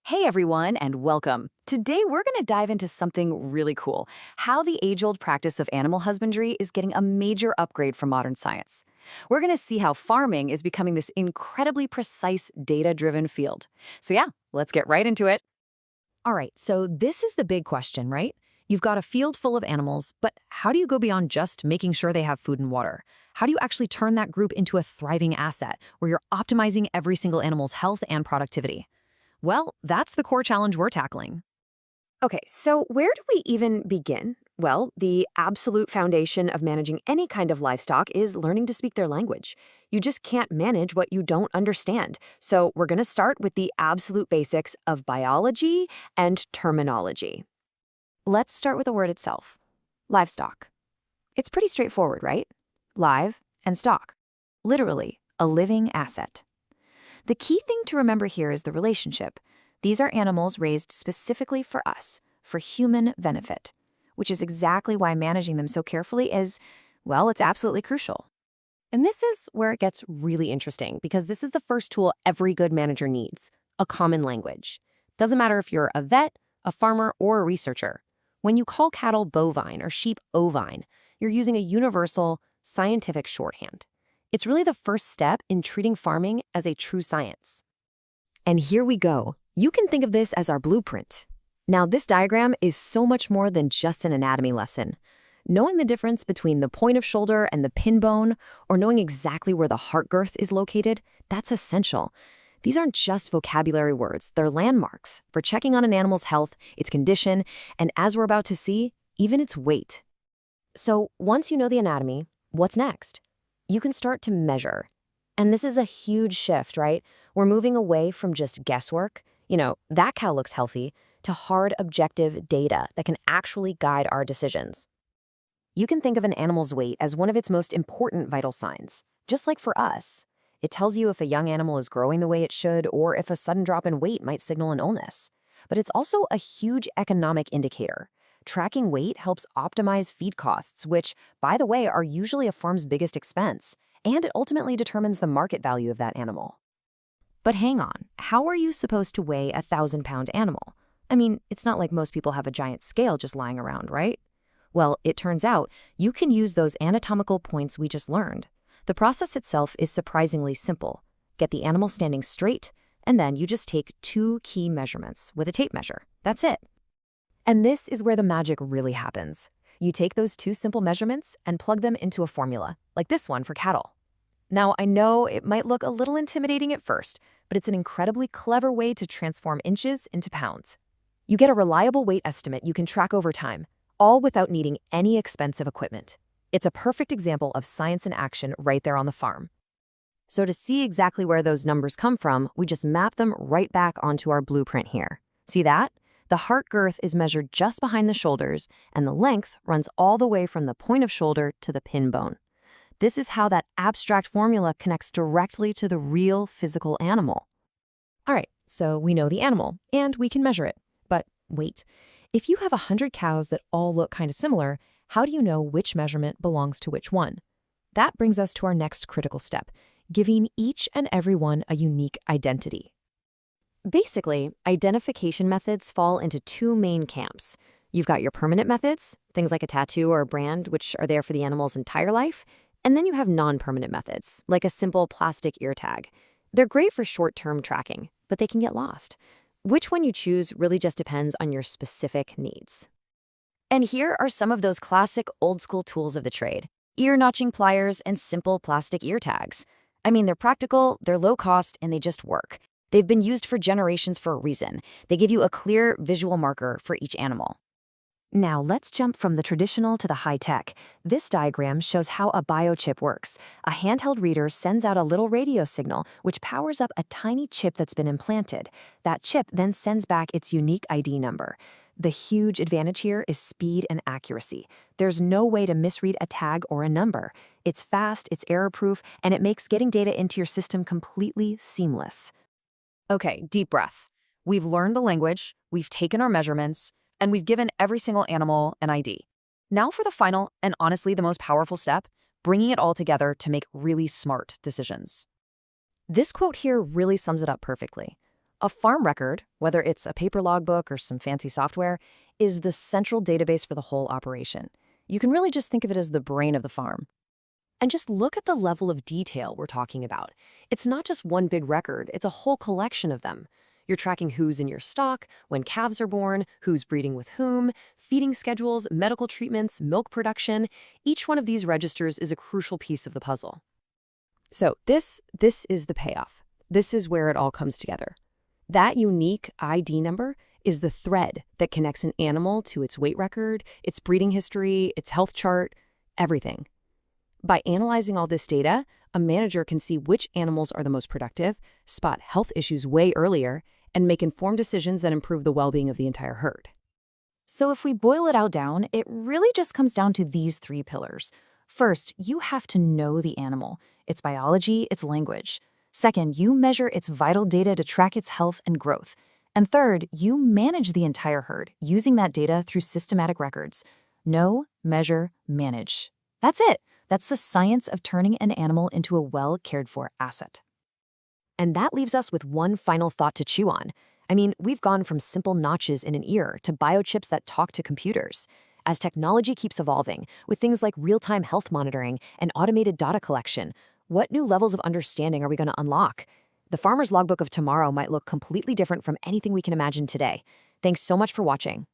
Hey everyone, and welcome. Today we're going to dive into something really cool, how the age-old practice of animal husbandry is getting a major upgrade from modern science. We're going to see how farming is becoming this incredibly precise, data-driven field. So yeah, let's get right into it. All right, so this is the big question, right? You've got a field full of animals, but how do you go beyond just making sure they have food and water? How do you actually turn that group into a thriving asset where you're optimizing every single animal's health and productivity? Well, that's the core challenge we're tackling. Okay, so where do we even begin? Well, the absolute foundation of managing any kind of livestock is learning to speak their language. You just can't manage what you don't understand. So we're going to start with the absolute basics of biology and terminology. Let's start with the word itself, livestock. It's pretty straightforward, right? Live and stock. Literally, a living asset. The key thing to remember here is the relationship. These are animals raised specifically for us, for human benefit, which is exactly why managing them so carefully is, well, it's absolutely crucial. And this is where it gets really interesting, because this is the first tool every good manager needs, a common language. Doesn't matter if you're a vet, a farmer, or a researcher. When you call cattle bovine or sheep ovine, you're using a universal, scientific shorthand. It's really the first step in treating farming as a true science. And here we go. You can think of this as our blueprint. Now, this diagram is so much more than just an anatomy lesson. Knowing the difference between the point of shoulder and the pin bone, or knowing exactly where the heart girth is located, that's essential. These aren't just vocabulary words, they're landmarks for checking on an animal's health, its condition, and as we're about to see, even its weight. So once you know the anatomy, what's next? You can start to measure. And this is a huge shift, right? We're moving away from just guesswork, that cow looks healthy, to hard, objective data that can actually guide our decisions. You can think of an animal's weight as one of its most important vital signs, just like for us. It tells you if a young animal is growing the way it should or if a sudden drop in weight might signal an illness. But it's also a huge economic indicator. Tracking weight helps optimize feed costs, which, by the way, are usually a farm's biggest expense, and it ultimately determines the market value of that animal. But hang on, how are you supposed to weigh a 1,000-pound animal? I mean, it's not like most people have a giant scale just lying around, right? Well, it turns out you can use those anatomical points we just learned. The process itself is surprisingly simple. Get the animal standing straight, and then you just take 2 key measurements with a tape measure. That's it. And this is where the magic really happens. You take those 2 simple measurements and plug them into a formula, like this one for cattle. Now, I know it might look a little intimidating at first, but it's an incredibly clever way to transform inches into pounds. You get a reliable weight estimate you can track over time, all without needing any expensive equipment. It's a perfect example of science in action right there on the farm. So to see exactly where those numbers come from, we just map them right back onto our blueprint here. See that? The heart girth is measured just behind the shoulders, and the length runs all the way from the point of shoulder to the pin bone. This is how that abstract formula connects directly to the real physical animal. All right, so we know the animal, and we can measure it. But wait, if you have 100 cows that all look kind of similar, how do you know which measurement belongs to which one? That brings us to our next critical step, giving each and every one a unique identity. Basically, identification methods fall into 2 main camps. You've got your permanent methods, things like a tattoo or a brand, which are there for the animal's entire life. And then you have non-permanent methods, like a simple plastic ear tag. They're great for short-term tracking, but they can get lost. Which one you choose really just depends on your specific needs. And here are some of those classic old-school tools of the trade: ear-notching pliers and simple plastic ear tags. I mean, they're practical, they're low cost, and they just work. They've been used for generations for a reason. They give you a clear visual marker for each animal. Now let's jump from the traditional to the high-tech. This diagram shows how a biochip works. A handheld reader sends out a little radio signal which powers up a tiny chip that's been implanted. That chip then sends back its unique ID number. The huge advantage here is speed and accuracy. There's no way to misread a tag or a number. It's fast, it's error-proof, and it makes getting data into your system completely seamless. Okay, deep breath. We've learned the language, we've taken our measurements, and we've given every single animal an ID. Now for the final, and honestly the most powerful step, bringing it all together to make really smart decisions. This quote here really sums it up perfectly. A farm record, whether it's a paper logbook or some fancy software, is the central database for the whole operation. You can really just think of it as the brain of the farm. And just look at the level of detail we're talking about. It's not just one big record, it's a whole collection of them. You're tracking who's in your stock, when calves are born, who's breeding with whom, feeding schedules, medical treatments, milk production. Each one of these registers is a crucial piece of the puzzle. So this is the payoff. This is where it all comes together. That unique ID number is the thread that connects an animal to its weight record, its breeding history, its health chart, everything. By analyzing all this data, a manager can see which animals are the most productive, spot health issues way earlier, and make informed decisions that improve the well-being of the entire herd. So if we boil it all down, it really just comes down to these three pillars. First, you have to know the animal, its biology, its language. Second, you measure its vital data to track its health and growth. And third, you manage the entire herd using that data through systematic records. Know, measure, manage. That's it. That's the science of turning an animal into a well-cared-for asset. And that leaves us with one final thought to chew on. I mean, we've gone from simple notches in an ear to biochips that talk to computers. As technology keeps evolving, with things like real-time health monitoring and automated data collection, what new levels of understanding are we going to unlock? The farmer's logbook of tomorrow might look completely different from anything we can imagine today. Thanks so much for watching.